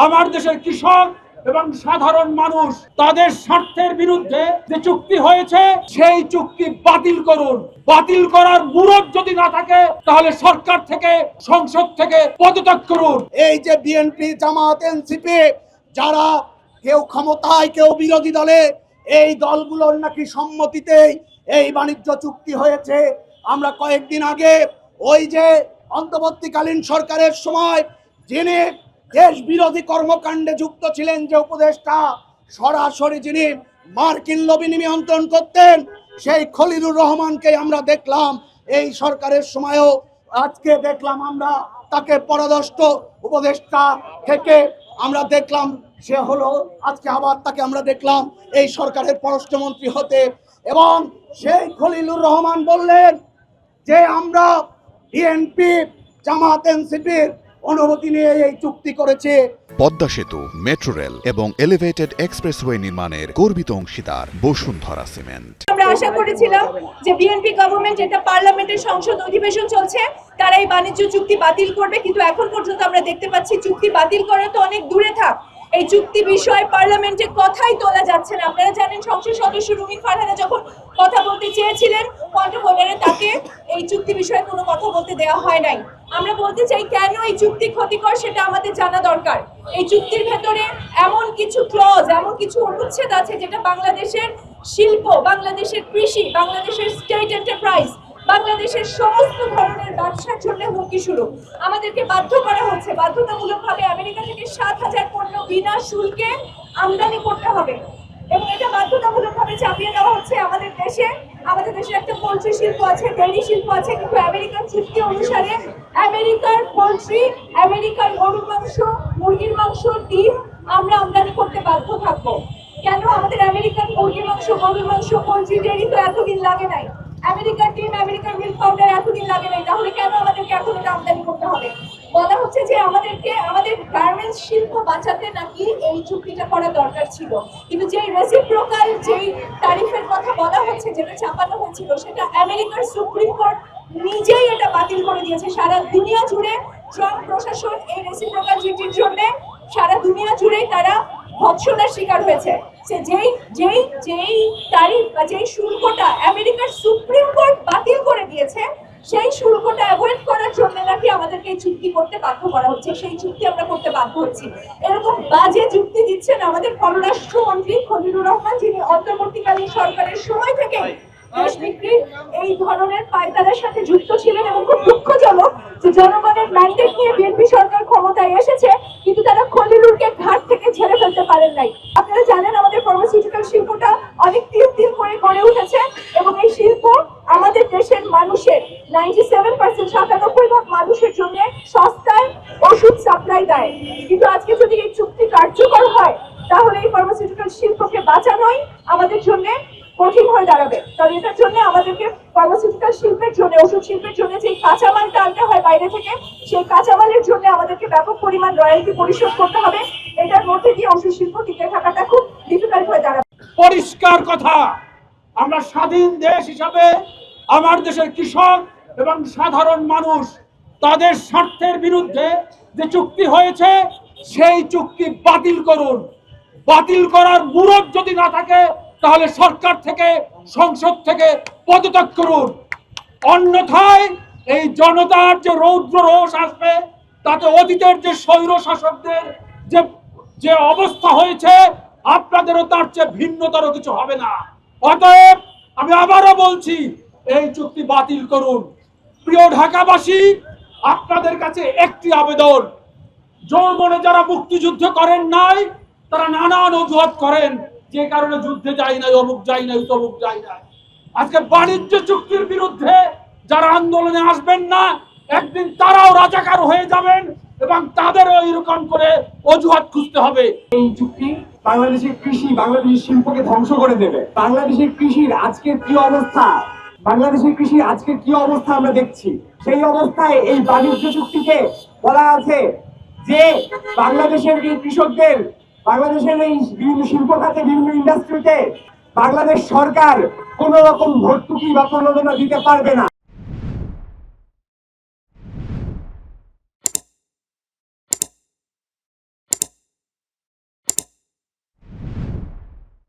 আমার দেশের কৃষক এবং সাধারণ মানুষ তাদের স্বার্থের বিরুদ্ধে যে চুক্তি হয়েছে সেই চুক্তি বাতিল করুন। বাতিল করার মুরদ যদি না থাকে তাহলে সরকার থেকে, সংসদ থেকে পদত্যাগ করুন। এই যে বিএনপি, জামাত, এনসিপি যারা কেউ ক্ষমতায় কেউ বিরোধী দলে, এই দলগুলোর নাকি সম্মতিতেই এই বাণিজ্য চুক্তি হয়েছে। আমরা কয়েকদিন আগে ওই যে অন্তর্বর্তীকালীন সরকারের সময় যিনি দেশ বিরোধী কর্মকাণ্ডে যুক্ত ছিলেন, যে উপদেষ্টা সরাসরি যিনি মার্কিন লবি নিয়ন্ত্রণ করতেন, সেই খলিলুর রহমানকে আমরা দেখলাম এই সরকারের সময়ও। আজকে দেখলাম আমরা তাকে পররাষ্ট্র উপদেষ্টা থেকে আমরা দেখলাম সে হলো, আজকে আবার তাকে আমরা দেখলাম এই সরকারের পররাষ্ট্রমন্ত্রী হতে। এবং সেই খলিলুর রহমান বললেন যে আমরা বিএনপি, জামাত, এনসিপির অনুমতি নিয়ে এই চুক্তি করেছে। পদ্মা সেতু, মেট্রো রেল এবং এলিভেটেড এক্সপ্রেসওয়ে নির্মাণের গর্বিত অংশীদার বসুন্ধরা সিমেন্ট। আমরা আশা করেছিলাম যে বিএনপি গভর্নমেন্ট, যেটা পার্লামেন্টের সংসদ অধিবেশন চলছে, তারা এই বাণিজ্য চুক্তি বাতিল করবে, কিন্তু এখন পর্যন্ত আমরা দেখতে পাচ্ছি চুক্তি বাতিল করা তো অনেক দূরে থাক, এই চুক্তি বিষয়ে পার্লামেন্টে কথাই তোলা যাচ্ছে না। আপনারা জানেন সংসদ সদস্য রুমিন ফারহানা যখন কথা বলতে চেয়েছিলেন কণ্ঠভঙ্গিতে, তাকে এই চুক্তি বিষয়ে কোনো কথা বলতে দেওয়া হয় নাই। আমরা বলতে চাই কেন এই চুক্তি ক্ষতিকর সেটা আমাদের জানা দরকার। এই চুক্তির ভেতরে এমন কিছু ক্লজ, এমন কিছু অনুচ্ছেদ আছে যেটা বাংলাদেশের শিল্প, বাংলাদেশের কৃষি, বাংলাদেশের স্টেট এন্টারপ্রাইজ, বাংলাদেশের সমস্ত ধরনের ব্যবসার জন্য হুমকি স্বরূপ। আমাদেরকে বাধ্য করা হচ্ছে বাধ্যতামূলকভাবে আমেরিকা থেকে 7,000 পণ্য বিনা শুল্কে আমদানি করতে হবে, এবং এটা বাধ্যতামূলকভাবে চাপিয়ে দেওয়া হচ্ছে আমাদের দেশে। আমাদের দেশে একটা পোল্ট্রি শিল্প আছে, ডেইরি শিল্প আছে, কিন্তু আমেরিকান চুক্তি অনুসারে আমেরিকার পোল্ট্রি, আমেরিকার গরুর মাংস, মুরগির মাংস, ডিম আমরা আমদানি করতে বাধ্য থাকবো। কেন? আমাদের আমেরিকান মুরগির মাংস, গরুর মাংস, পোল্ট্রি, ডেইরি তো এতদিন লাগে নাই, আমেরিকার ডিম, আমেরিকার মিল্ক পাউডার এতদিন লাগে নাই, তাহলে কেন আমাদেরকে এখন এটা আমদানি করতে হবে? বলা হচ্ছে যে আমাদেরকে, আমাদের গার্মেন্টস শিল্প বাঁচাতে নাকি এই চুক্তিটা করা দরকার ছিল, কিন্তু যেই রেসিপ্রোকাল, যেই ট্যারিফের কথা বলা হচ্ছে, যেটা চাপানো হয়েছিল, সেটা আমেরিকার সুপ্রিম কোর্ট নিজেই এটা বাতিল করে দিয়েছে। সারা দুনিয়া জুড়ে ট্রাম্প প্রশাসন এই রেসিপ্রোকাল ডিউটির জন্য সারা দুনিয়া জুড়েই তারা ভৎসনার শিকার হয়েছে। সে যেই ট্যারিফ বা যেই শুল্কটা আমেরিকার সুপ্রিম কোর্ট বাতিল করে দিয়েছে, সেই শুল্কটা অ্যাভয়েড করার জন্য নাকি আমাদেরকে এই চুক্তি করতে বাধ্য করা হচ্ছে। সেই চুক্তি আমরা করতে বাধ্য হচ্ছি। এরকম বাজে যুক্তি দিচ্ছেন আমাদের পররাষ্ট্রমন্ত্রী খলিলুর রহমান, যিনি অন্তর্বর্তীকালীন সরকারের সময় থেকে দেশ বিক্রির এই ধরনের পায়তারার সাথে যুক্ত ছিলেন। এবং খুব দুঃখজনক যে জনগণের ম্যান্ডেট নিয়ে বিএনপি সরকার ক্ষমতায় এসেছে, কিন্তু তারা খলিলুরকে ঘাট থেকে ঝেড়ে ফেলতে পারেন নাই। আপনারা জানেন আমাদের ফার্মাসিউটিক্যাল শিল্পটা অনেক তিল করে গড়ে উঠেছে, এবং এই শিল্প আমাদের দেশের মানুষের 97%, 97% মানুষের জন্য সস্তায় ওষুধ সাপ্লাই দেয়। কিন্তু আজকে যদি এই চুক্তি কার্যকর হয়, তাহলে এই ফার্মাসিউটিক্যাল শিল্পকে বাঁচানোই আমাদের জন্য কঠিন হয়ে দাঁড়াবে। কারণ এটার জন্য আমাদেরকে ফার্মাসিউটিক্যাল শিল্পের জন্য, ওষুধ শিল্পের জন্য যে কাঁচামালটা আনতে হয় বাইরে থেকে, সেই কাঁচামালের জন্য আমাদেরকে ব্যাপক পরিমাণ রয়্যালটি পরিশোধ করতে হবে। এটার মধ্যে দিয়ে ওষুধ শিল্প টিকে থাকাটা খুব ডিফিকাল্ট হয়ে দাঁড়াবে। পরিষ্কার কথা, আমরা স্বাধীন দেশ হিসাবে আমার দেশের কৃষক এবং সাধারণ মানুষ তাদের স্বার্থের বিরুদ্ধে যে চুক্তি হয়েছে সেই চুক্তি বাতিল করুন। বাতিল করার মুরদ যদি না থাকে তাহলে সরকার থেকে, সংসদ থেকে পদত্যাগ করুন। অন্যথায় এই জনতার যে রৌদ্র রোষ আসবে, তাতে অতীতের যে স্বৈর শাসকদের যে অবস্থা হয়েছে, আপনাদেরও তার চেয়ে ভিন্নতর কিছু হবে না। অতএব আমি আবারও বলছি, এই চুক্তি বাতিল করুন। প্রিয় ঢাকাবাসী, আপনাদের কাছে একটি আবেদন, যৌবনে যারা মুক্তিযুদ্ধ করেন নাই, তারা নানান অজুহাত করেন, যে কারণে যুদ্ধে যাই নাই, অমুক যাই নাই, তমুক যাই নাই। আজকে বাণিজ্য চুক্তির বিরুদ্ধে যারা আন্দোলনে আসবেন না, একদিন তারাও রাজাকার হয়ে যাবেন, এবং তাদেরও এরকম করে অজুহাত খুঁজতে হবে। এই চুক্তি বাংলাদেশের কৃষি, বাংলাদেশের শিল্পকে ধ্বংস করে দেবে। বাংলাদেশের কৃষির আজকের কি অবস্থা, বাংলাদেশের কৃষির আজকের কি অবস্থা আমরা দেখছি। সেই অবস্থায় এই বাণিজ্য চুক্তিতে বলা আছে যে বাংলাদেশের এই কৃষকদের, বাংলাদেশের এই বিভিন্ন শিল্প খাতে, বিভিন্ন ইন্ডাস্ট্রিতে বাংলাদেশ সরকার কোন রকম ভর্তুকি বা প্রণোদনা দিতে পারবে না।